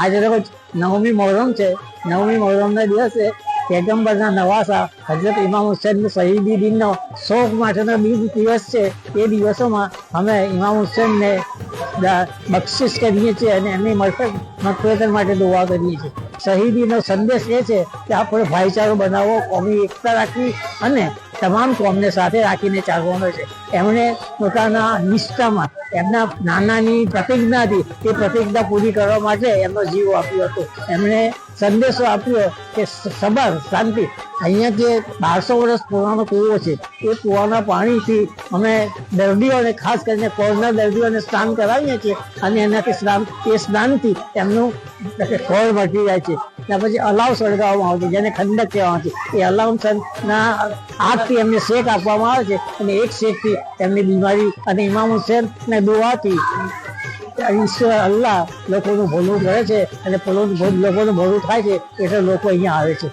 આજે રોજ 9મી મોહરમ છે। 9મી મોહરમના દિવસે पैगंबરના નવાસા હજરત ઇમામ હુસૈનની શહીદી દિનનો શોક માટેનો દિવસ છે। એ દિવસોમાં અમે ઇમામ હુસૈનને બક્ષિસ કરીએ છીએ અને એમની મગફરત માટે દુઆ કરીએ છીએ। શહીદીનો સંદેશ એ છે કે આપણે ભાઈચારો બનાવવો, કોમી એકતા રાખવી અને તમામ કોમને સાથે રાખીને ચાલવાનો છે। એમણે પોતાના નિષ્ઠામાં એમના નાનાની પ્રતિજ્ઞાથી એ પ્રતિજ્ઞા પૂરી કરવા માટે એમનો જીવ આપ્યો હતો। એમણે સંદેશો આપ્યો કે સબર, શાંતિ। અહીંયા જે 1200 વર્ષ પુરાણો કૂવો છે એ કૂવાના પાણીથી અમે દર્દીઓને, ખાસ કરીને કોરોના દર્દીઓને સ્નાન કરાવીએ છીએ અને એનાથી સ્નાનથી એમનું કોળ મટી જાય છે। ત્યાર પછી અલાવ સળગાવવામાં આવે છે, જેને ખંડક કહેવામાં આવે છે। એ અલાવના આગથી એમને શેક આપવામાં આવે છે અને એક શેકથી એમની બીમારી અને ઇમામ હુસૈનના દુઆથી ઈશ્વર અલ્લાહ લોકોનું ભલું કરે છે અને લોકોનું ભલું થાય છે, એટલે લોકો અહીંયા આવે છે।